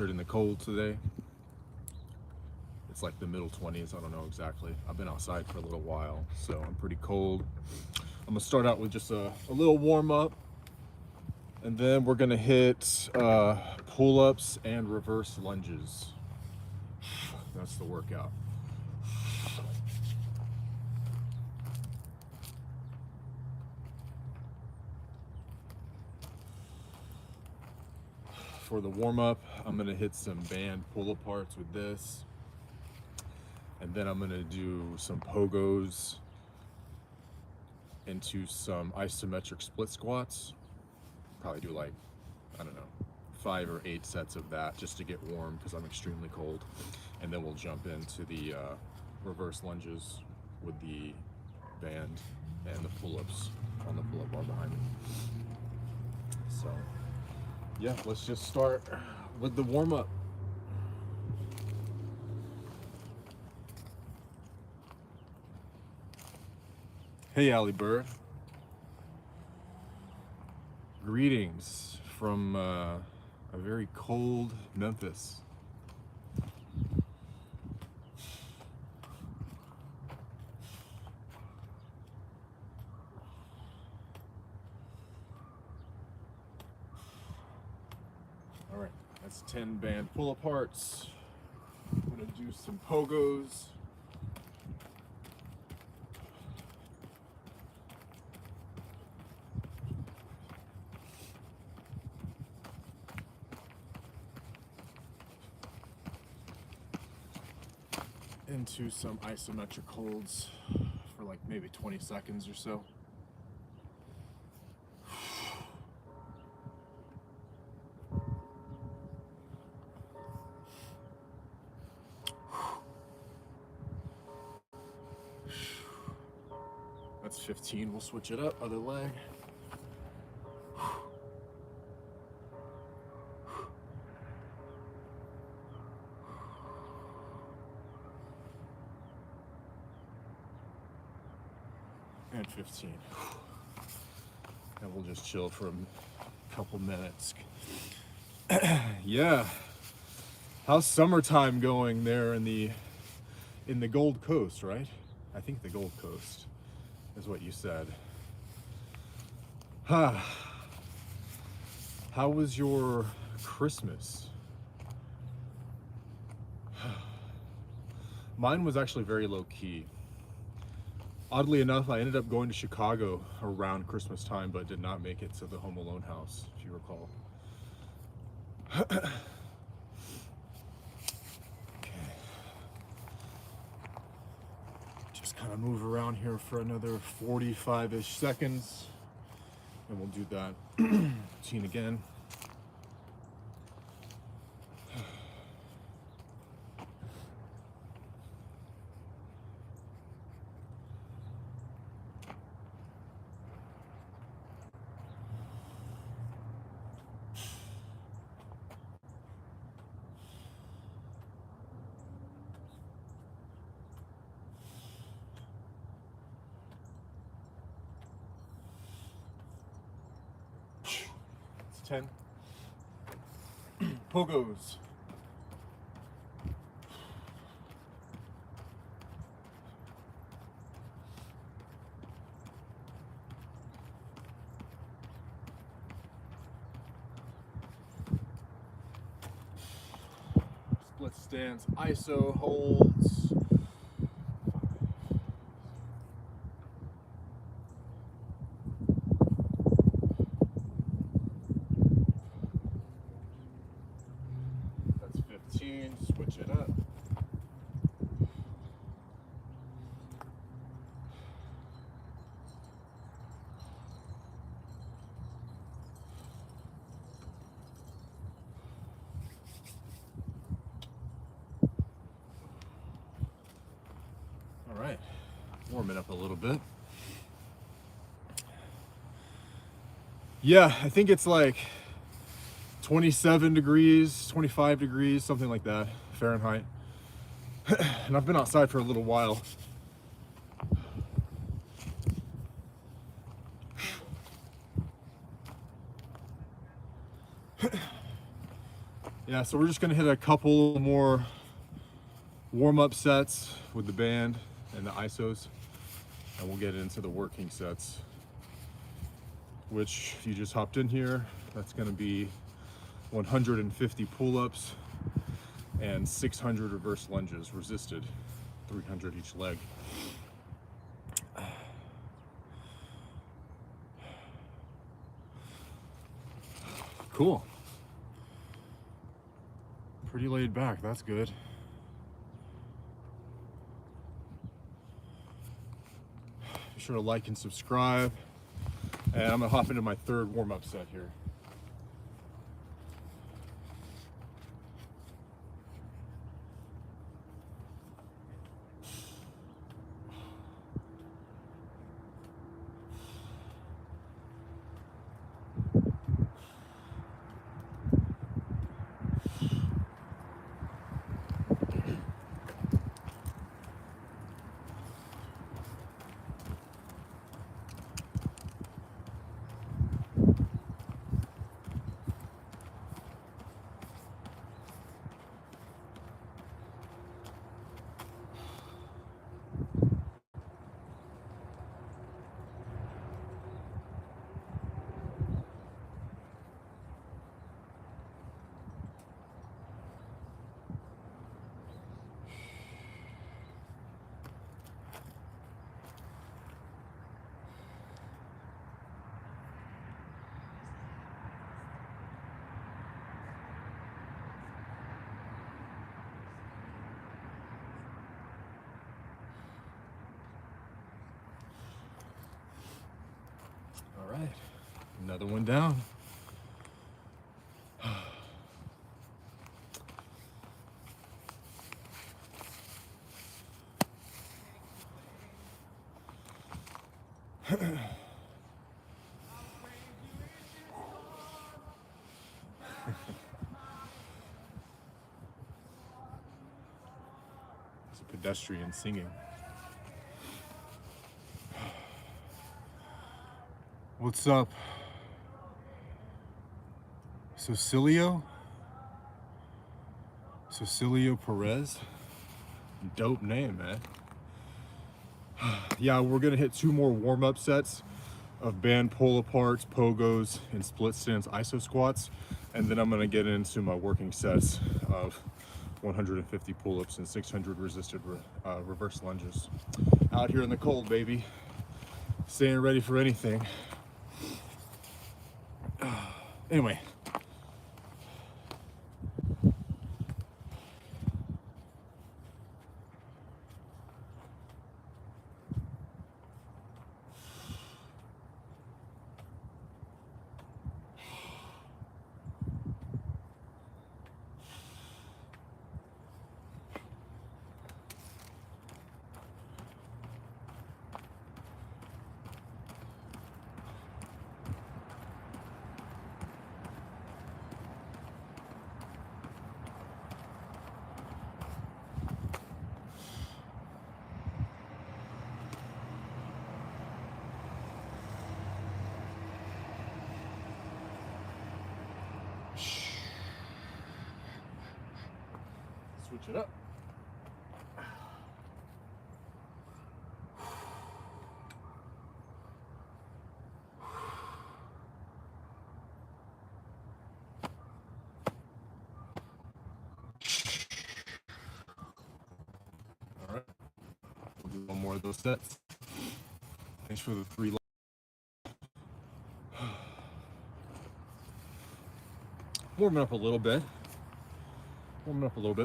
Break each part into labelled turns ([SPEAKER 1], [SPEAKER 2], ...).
[SPEAKER 1] In the cold today. It's like the middle 20s. I don't know exactly. I've been outside for a little while, so I'm pretty cold. I'm gonna start out with just a little warm up, and then we're gonna hit pull-ups and reverse lunges. That's the workout. For the warm up, I'm gonna hit some band pull-aparts with this, and then I'm gonna do some pogos into some isometric split squats. Probably do like, I don't know, 5 or 8 sets of that just to get warm because I'm extremely cold. And then we'll jump into the reverse lunges with the band and the pull-ups on the pull-up bar behind me. So yeah, let's just start with the warm-up. Hey, Allie Bird. Greetings from a very cold Memphis. All right, that's 10 band pull-aparts. I'm gonna do some pogos. Into some isometric holds for like maybe 20 seconds or so. That's 15. We'll switch it up. Other leg. And 15. And we'll just chill for a couple minutes. Yeah. How's summertime going there in the Gold Coast, right? I think the Gold Coast is what you said. How was your Christmas? Mine was actually very low key. Oddly enough, I ended up going to Chicago around Christmas time, but did not make it to the Home Alone house, if you recall. Okay. Just kind of move around here for another 45-ish seconds, and we'll do that routine again. It's 10. Pogos. Split stance, iso holds. That's 15, switch it up. All right, warming up a little bit. Yeah, I think it's like 27 degrees, 25 degrees, something like that, Fahrenheit. And I've been outside for a little while. Yeah, so we're just gonna hit a couple more warm-up sets with the band and the isos, and we'll get into the working sets, which if you just hopped in here, that's gonna be 150 pull-ups and 600 reverse lunges resisted, 300 each leg. Cool. Pretty laid back, that's good. Be sure to like and subscribe. And I'm gonna hop into my third warm-up set here. All right, another one down. It's a pedestrian singing. What's up, Cecilio Perez? Dope name, man. Yeah, we're gonna hit 2 more warm-up sets of band pull-aparts, pogos, and split stance iso squats, and then I'm gonna get into my working sets of 150 pull-ups and 600 resisted reverse lunges. Out here in the cold, baby. Staying ready for anything. Anyway. Switch it up. All right, we'll do one more of those sets. Thanks for the 3. Warming up a little bit.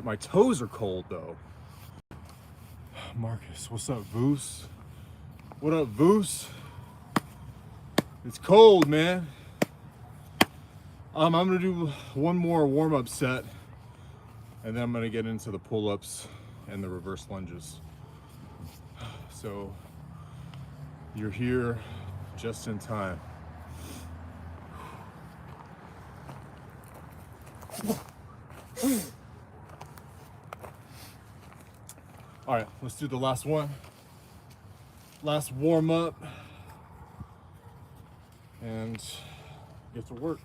[SPEAKER 1] My toes are cold though. Marcus, what's up, Voos? What up, Voos? It's cold, man. I'm gonna do one more warm-up set, and then I'm gonna get into the pull-ups and the reverse lunges. So you're here just in time. All right, let's do the last one. Last warm up and get to work.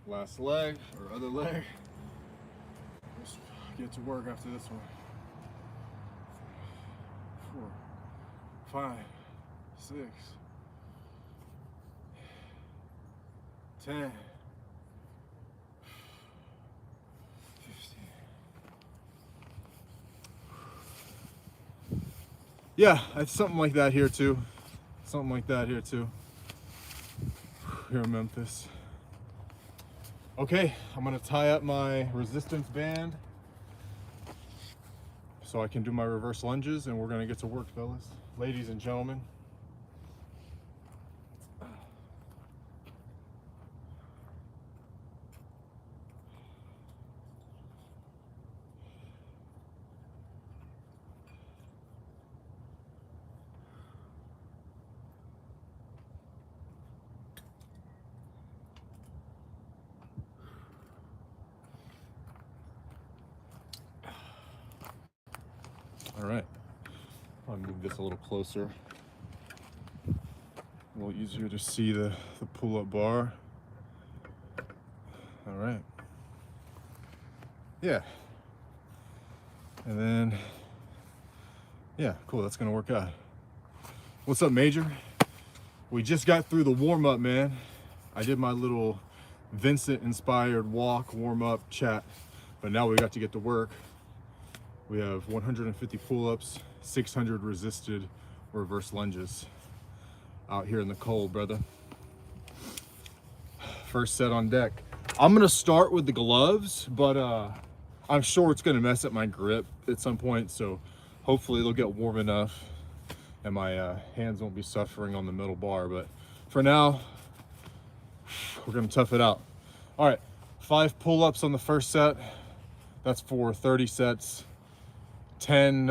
[SPEAKER 1] Last leg, or other leg. Let's get to work after this one. 4, 5, 6, 10, 15. Yeah, it's something like that here too. Something like that here too. Here in Memphis. Okay, I'm gonna tie up my resistance band so I can do my reverse lunges, and we're gonna get to work, fellas, ladies and gentlemen. All right, I'll move this a little closer. A little easier to see the pull-up bar. All right. Yeah. And then, yeah, cool, that's gonna work out. What's up, Major? We just got through the warm-up, man. I did my little Vincent-inspired walk, warm-up, chat, but now we got to get to work. We have 150 pull-ups, 600 resisted reverse lunges out here in the cold, brother. First set on deck. I'm gonna start with the gloves, but I'm sure it's gonna mess up my grip at some point, so hopefully they'll get warm enough and my hands won't be suffering on the middle bar. But for now, we're gonna tough it out. All right, 5 pull-ups on the first set. That's for 30 sets. 10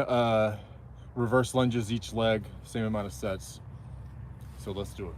[SPEAKER 1] reverse lunges each leg, same amount of sets. So let's do it.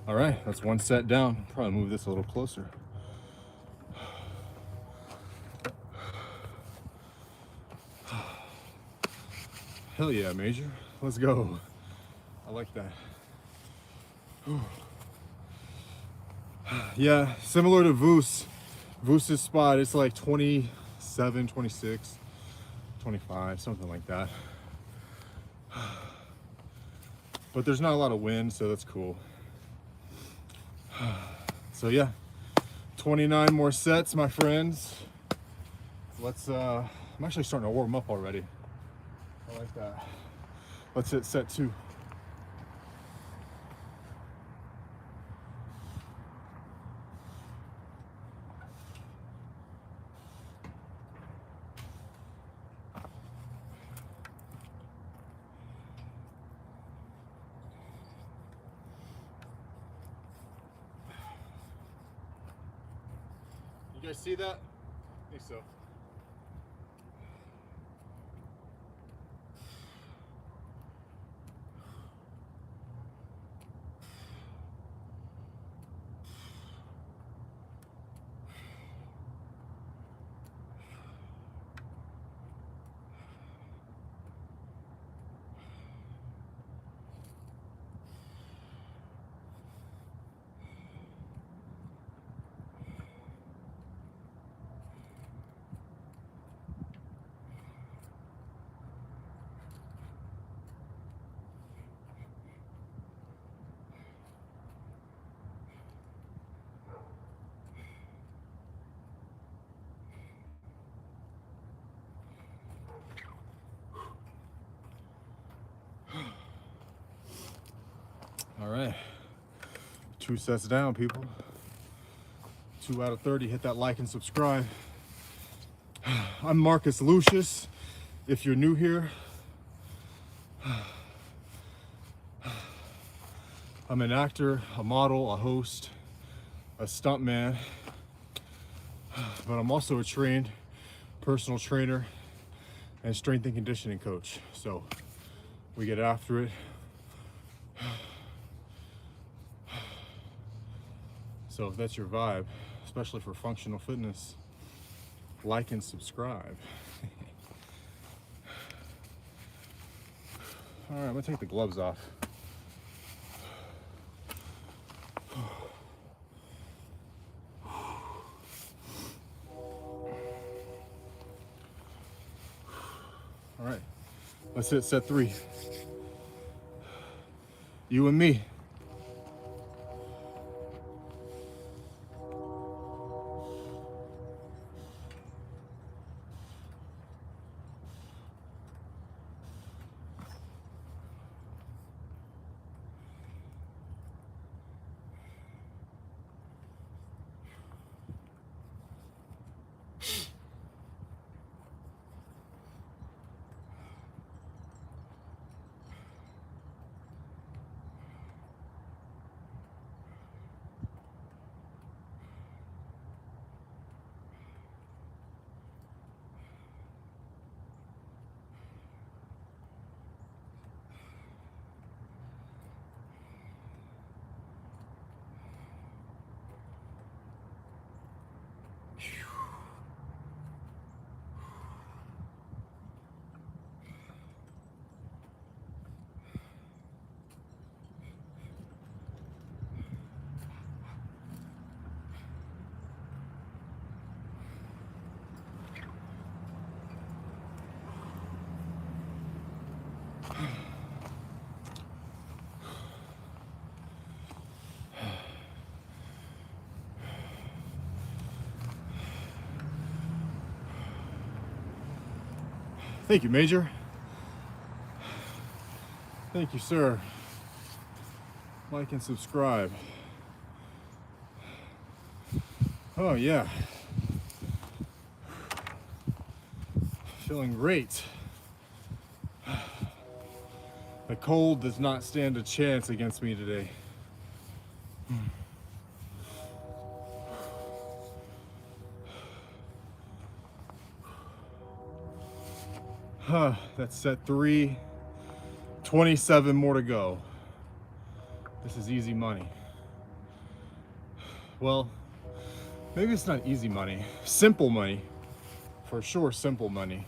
[SPEAKER 1] All right, that's one set down. Probably move this a little closer. Hell yeah, Major. Let's go. I like that. Yeah, similar to Voos's spot, it's like 27, 26, 25, something like that. But there's not a lot of wind, so that's cool. So yeah, 29 more sets, my friends. Let's, I'm actually starting to warm up already. I like that. Let's hit set 2. You guys see that? I think so. All right, 2 sets down, people. 2 out of 30. Hit that like and subscribe. I'm Marcus Lucius. If you're new here, I'm an actor, a model, a host, a stuntman, but I'm also a trained personal trainer and strength and conditioning coach. So we get after it. So if that's your vibe, especially for functional fitness, like and subscribe. All right, I'm gonna take the gloves off. All right, let's hit set 3. You and me. Thank you, Major. Thank you, sir. Like and subscribe. Oh, yeah. Feeling great. The cold does not stand a chance against me today. That's set 3. 27 more to go. This is easy money. Well, maybe it's not easy money. Simple money. For sure, simple money.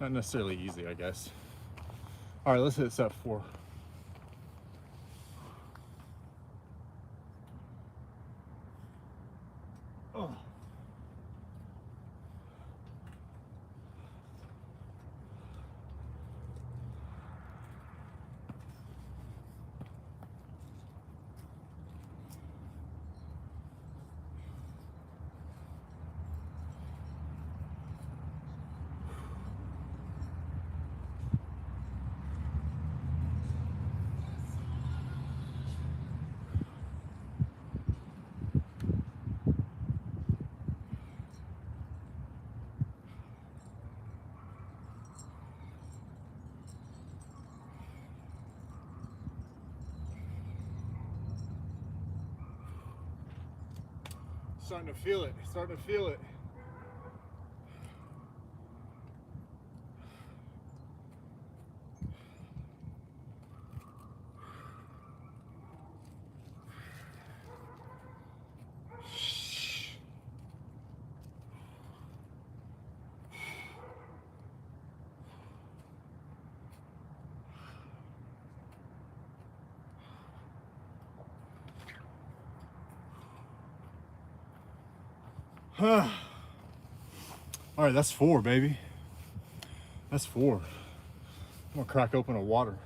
[SPEAKER 1] Not necessarily easy, I guess. All right, let's hit set 4. Oh. Starting to feel it, starting to feel it. All right, that's 4, baby. That's 4. I'm gonna crack open a water.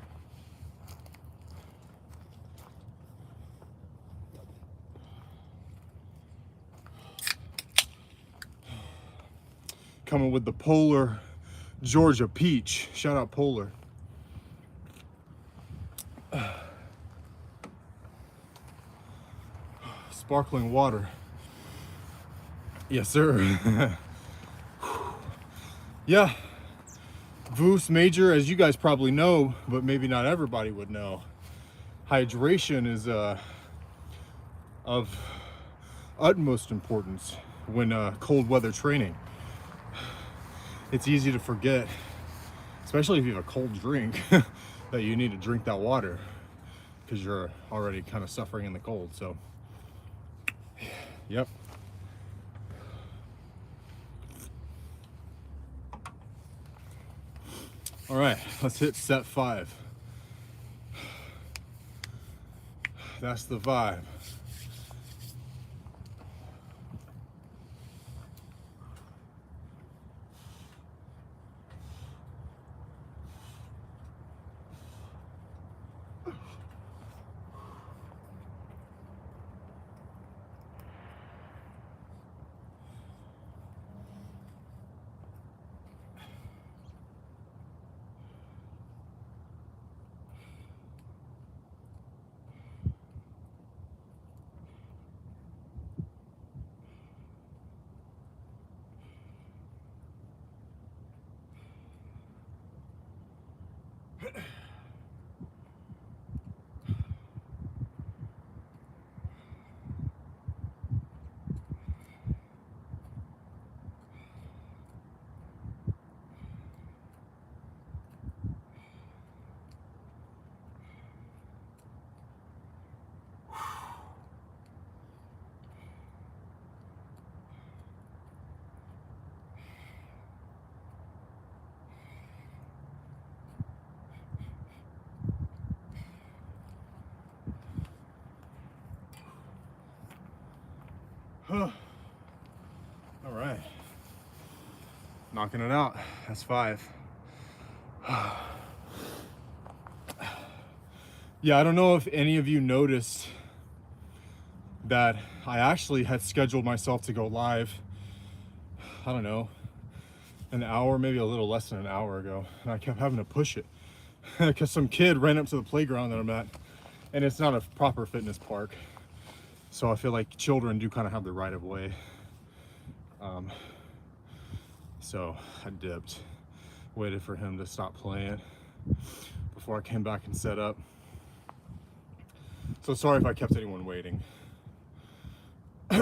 [SPEAKER 1] Coming with the Polar Georgia Peach. Shout out Polar. sparkling water. Yes, sir. Yeah, Vus Major, as you guys probably know, but maybe not everybody would know, hydration is of utmost importance when cold weather training. It's easy to forget, especially if you have a cold drink, that you need to drink that water because you're already kind of suffering in the cold. So, yep. All right, let's hit set 5. That's the vibe. All right, knocking it out. That's 5. Yeah, I don't know if any of you noticed that I actually had scheduled myself to go live, I don't know, an hour, maybe a little less than an hour ago, and I kept having to push it because some kid ran up to the playground that I'm at, and it's not a proper fitness park, so I feel like children do kind of have the right of way. So I dipped, waited for him to stop playing before I came back and set up. So sorry if I kept anyone waiting. All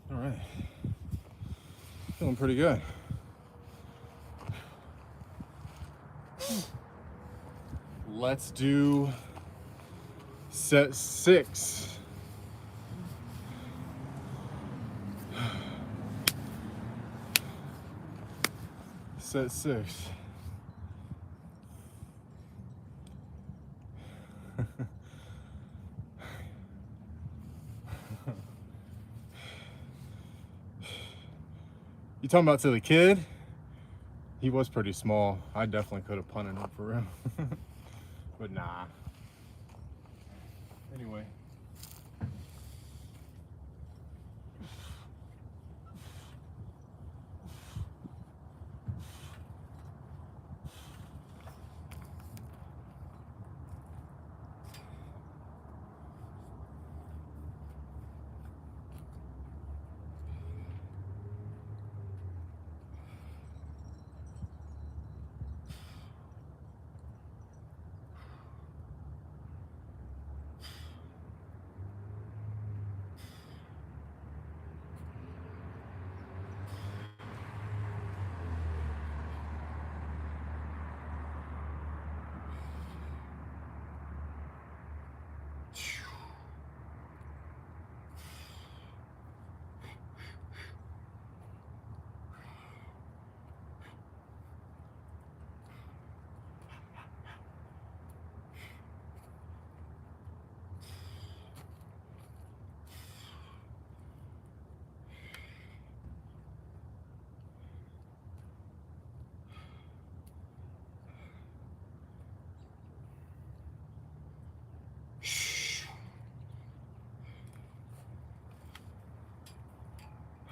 [SPEAKER 1] right, feeling pretty good. Let's do set 6. Set 6. You talking about to the kid? He was pretty small. I definitely could have punted him for him. But nah. Anyway.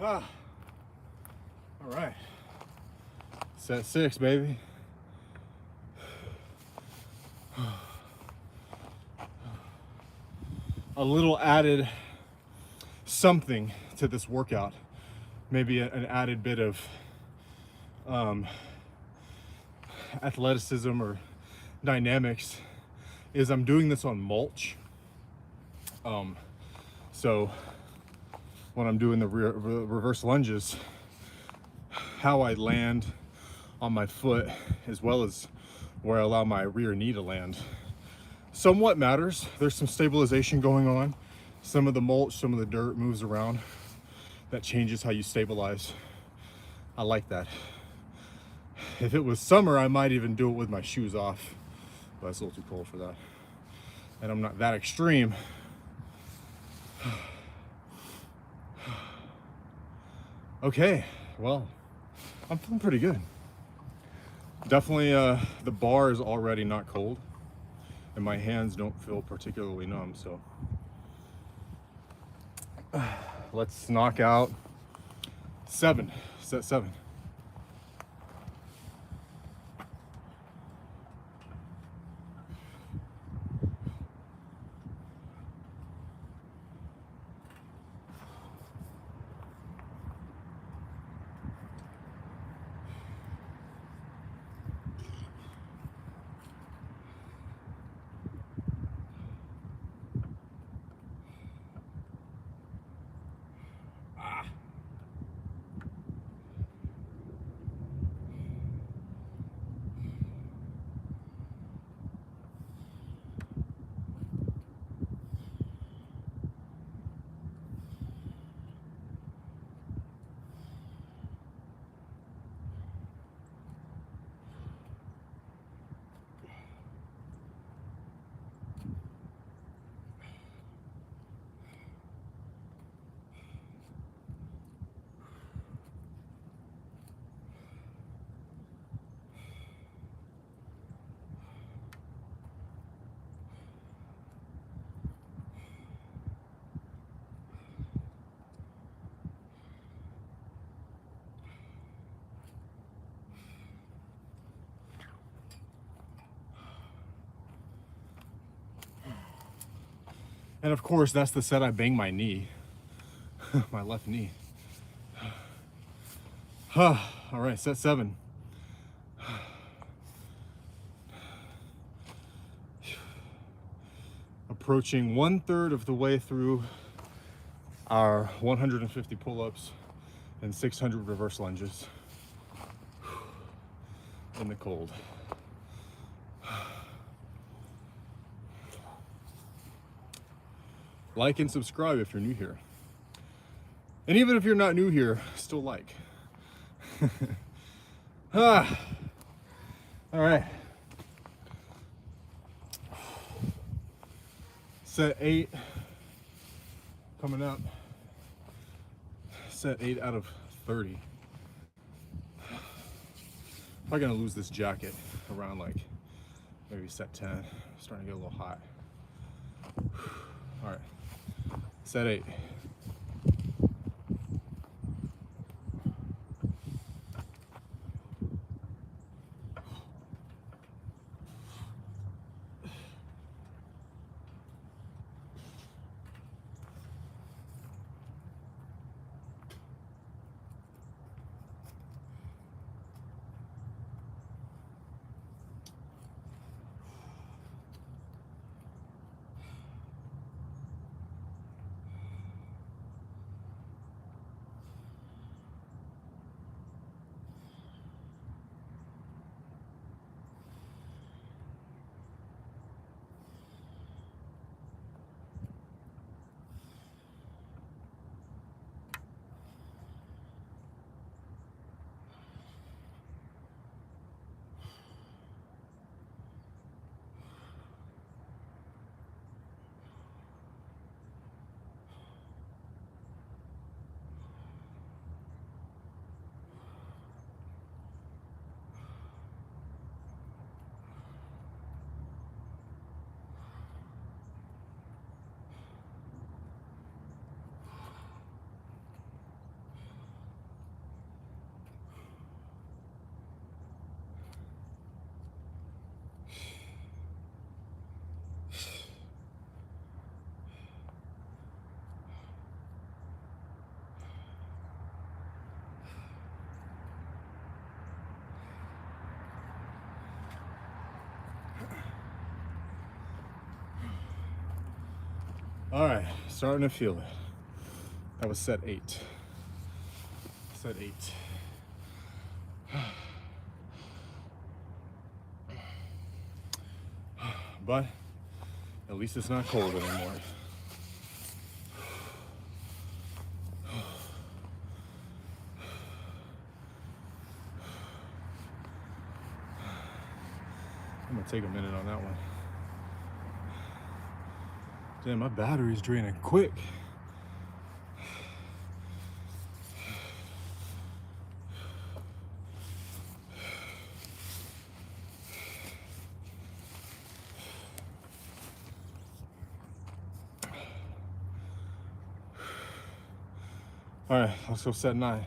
[SPEAKER 1] All right, set 6, baby. a little added something to this workout, maybe an added bit of athleticism or dynamics, is I'm doing this on mulch. So when I'm doing the reverse lunges, how I land on my foot as well as where I allow my rear knee to land somewhat matters. There's some stabilization going on. Some of the mulch, some of the dirt moves around. That changes how you stabilize. I like that. If it was summer, I might even do it with my shoes off, but it's a little too cold for that. And I'm not that extreme. Okay, well, I'm feeling pretty good. Definitely, the bar is already not cold, and my hands don't feel particularly numb, so let's knock out 7, set 7. And of course, that's the set I bang my knee, my left knee. All right, set 7. Approaching 1/3 of the way through our 150 pull-ups and 600 reverse lunges in the cold. Like and subscribe if you're new here. And even if you're not new here, still like. All right. Set 8 coming up. Set 8 out of 30. Probably gonna lose this jacket around like maybe set 10. Starting to get a little hot. All right. Set 8. All right, starting to feel it. That was set 8. Set 8. But at least it's not cold anymore. I'm gonna take a minute on that one. Damn, my battery's draining quick. All right, let's go set 9.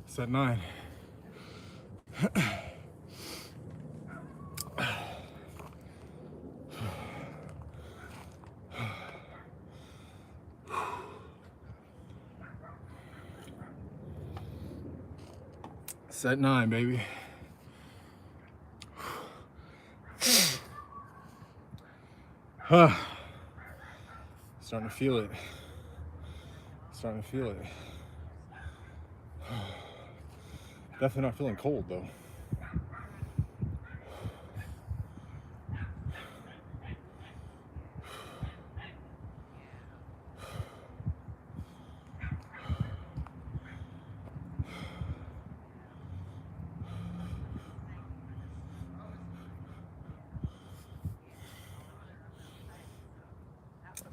[SPEAKER 1] Set 9. Set 9, baby. Starting to feel it. Starting to feel it. Definitely not feeling cold though.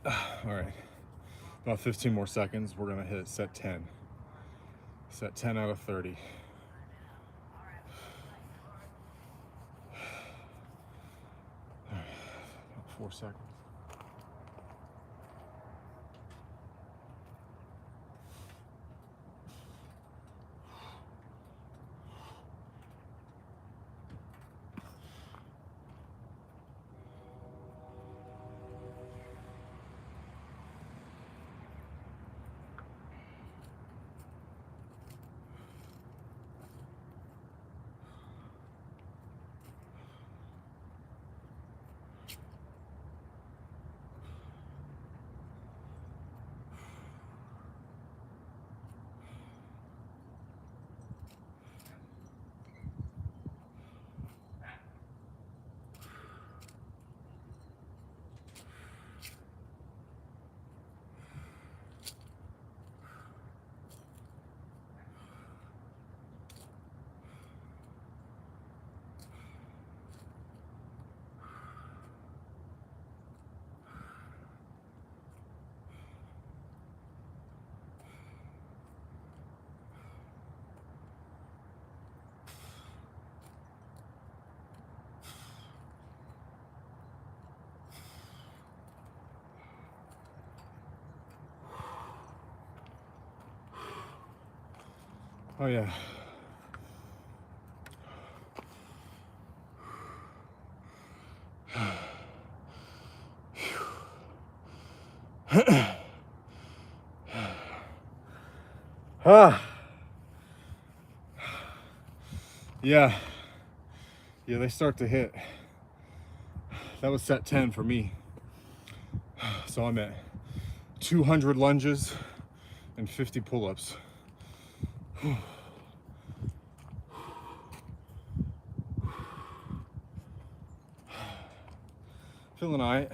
[SPEAKER 1] All right, about 15 more seconds. We're gonna hit set 10. Set 10 out of 30. All right, about 4 seconds. Oh yeah. Yeah, they start to hit. That was set 10 for me. So I'm at 200 lunges and 50 pull-ups. Feeling all right.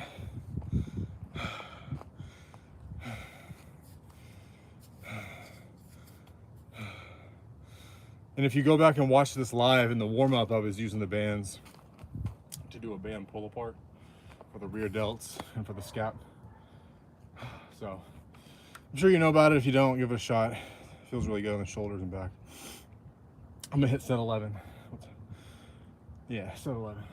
[SPEAKER 1] And if you go back and watch this live, in the warm-up I was using the bands to do a band pull apart for the rear delts and for the scap. So I'm sure you know about it. If you don't, give it a shot. It feels really good on the shoulders and back. I'm gonna hit set 11. Yeah, set 11.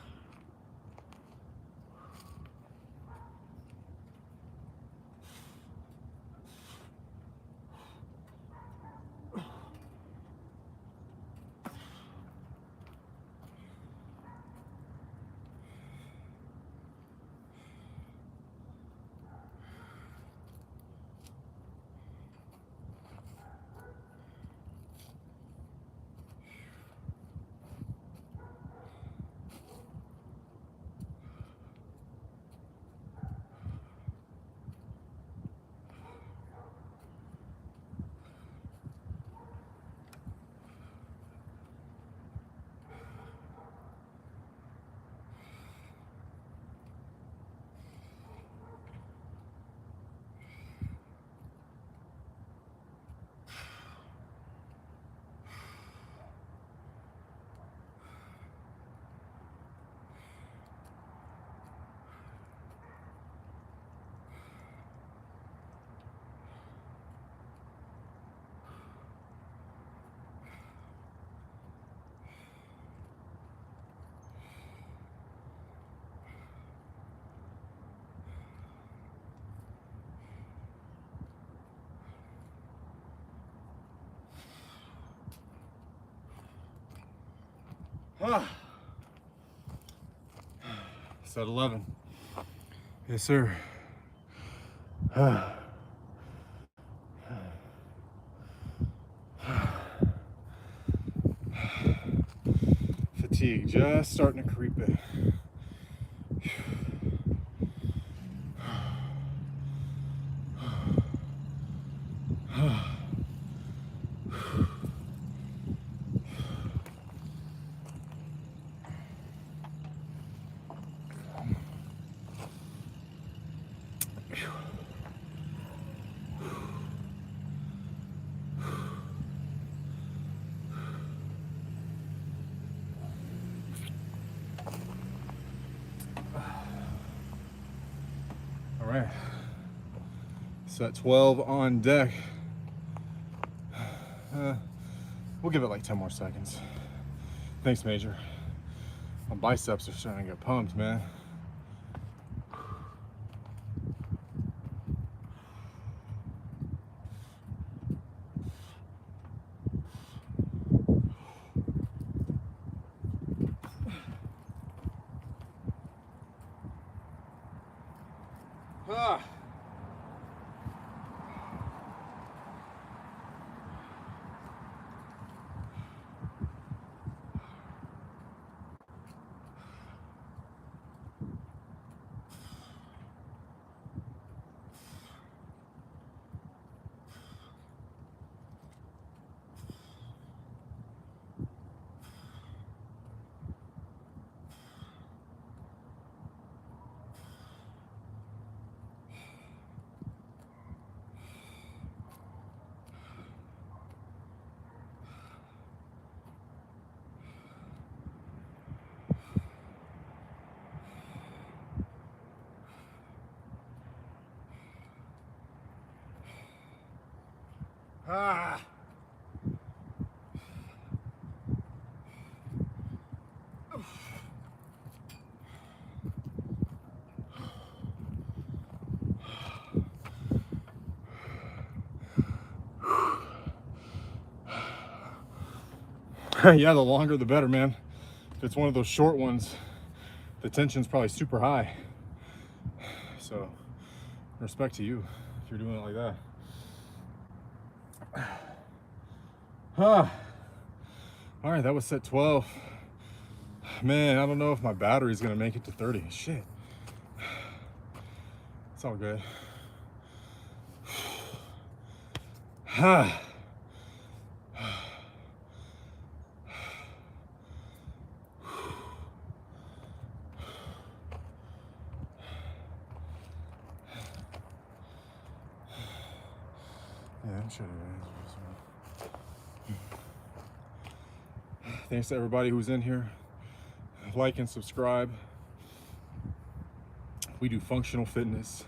[SPEAKER 1] Set 11. Yes, sir. Fatigue just starting to creep in. All right, set 12 on deck. We'll give it like 10 more seconds. Thanks, Major. My biceps are starting to get pumped, man. Yeah, the longer the better, man. If it's one of those short ones, the tension's probably super high. So, respect to you if you're doing it like that. All right, that was set 12. Man, I don't know if my battery's gonna make it to 30. Shit. It's all good. Yeah, I'm sure. Thanks to everybody who's in here. Like and subscribe. We do functional fitness,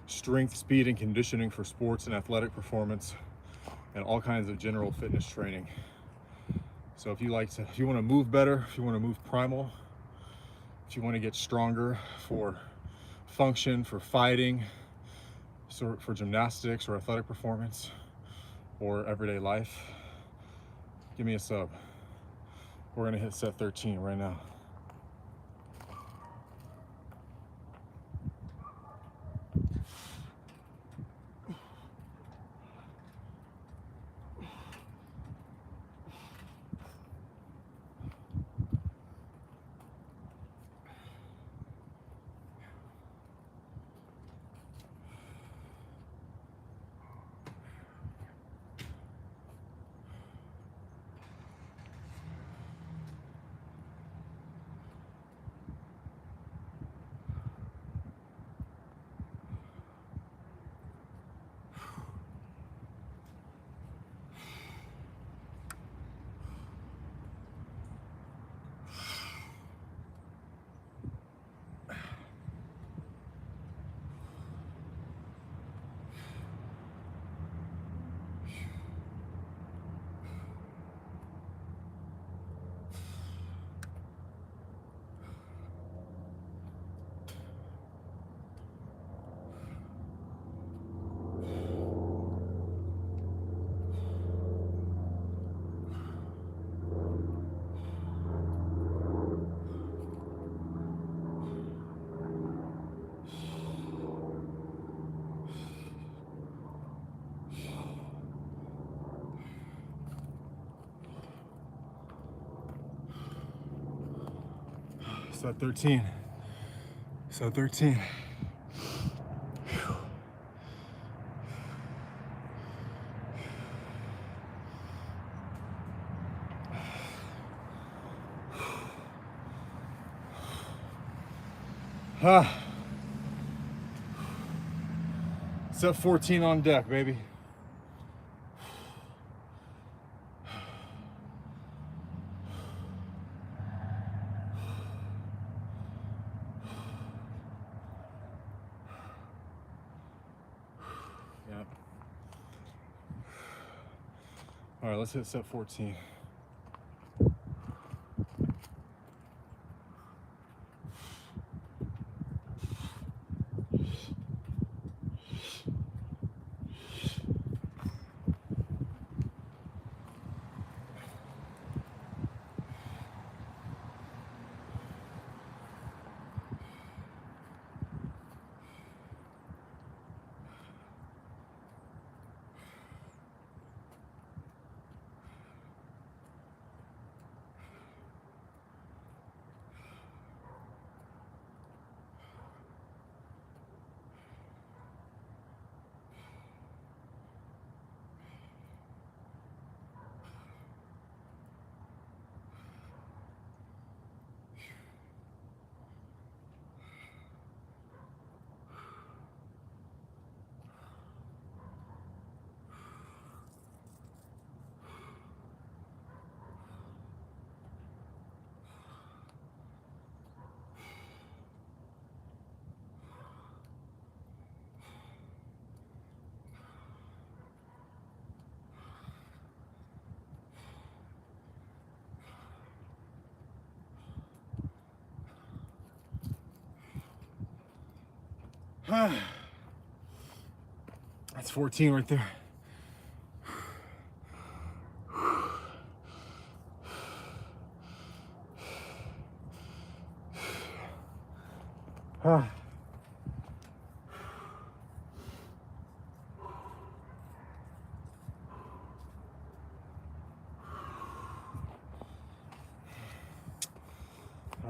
[SPEAKER 1] strength, speed, and conditioning for sports and athletic performance, and all kinds of general fitness training. So if you want to move better, if you want to move primal, if you want to get stronger for function, for fighting, so for gymnastics or athletic performance or everyday life, give me a sub. We're gonna hit set 13 right now. Set 13. Set 13. Set 14 on deck, baby. Yep. All right, let's hit set 14. That's 14 right there.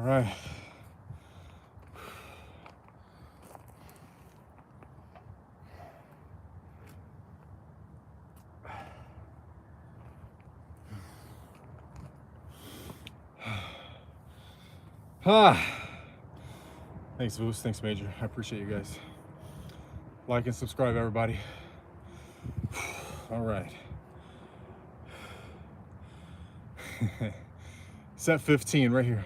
[SPEAKER 1] All right. Thanks, Voos. Thanks, Major. I appreciate you guys. Like and subscribe, everybody. All right. Set 15 right here.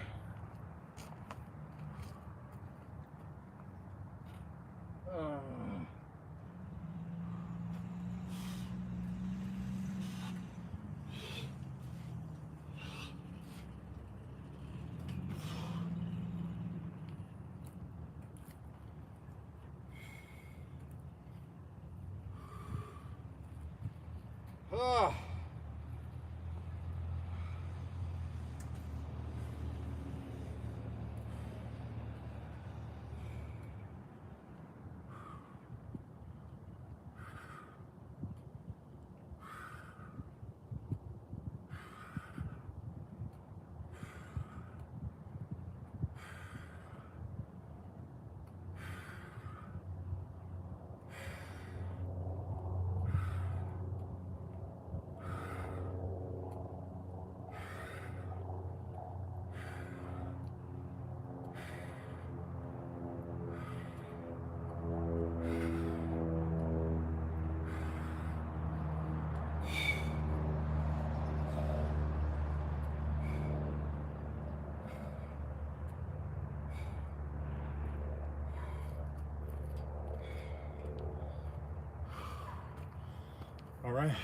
[SPEAKER 1] All right,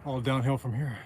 [SPEAKER 1] all downhill from here.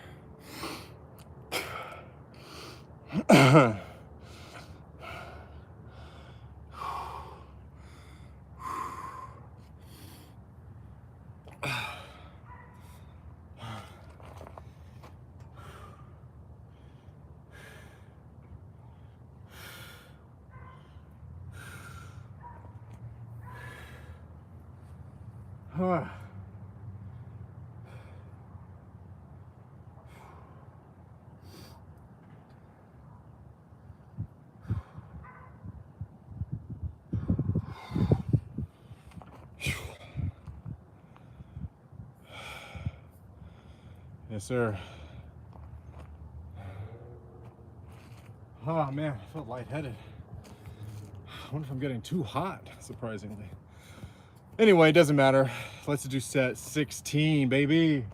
[SPEAKER 1] Yes, sir. Oh man, I felt lightheaded. I wonder if I'm getting too hot, surprisingly. Anyway, it doesn't matter. Let's do set 16, baby.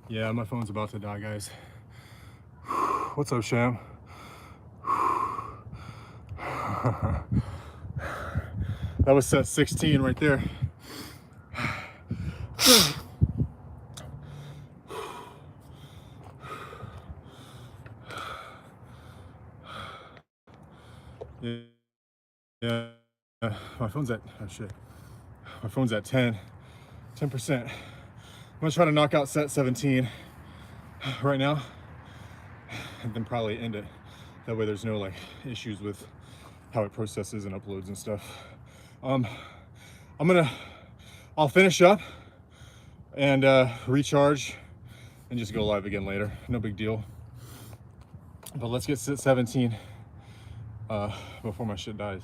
[SPEAKER 1] Yeah, my phone's about to die, guys. What's up, Sham? That was set 16 right there. Yeah, my phone's at, oh shit. My phone's at 10%. I'm gonna try to knock out set 17 right now and then probably end it. That way there's no like issues with how it processes and uploads and stuff. I'll finish up and recharge and just go live again later. No big deal. But let's get 17 before my shit dies.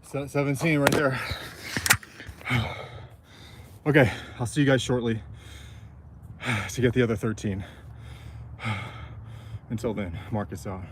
[SPEAKER 1] So 17 right there. Okay, I'll see you guys shortly to get the other 13. Until then, Marcus out.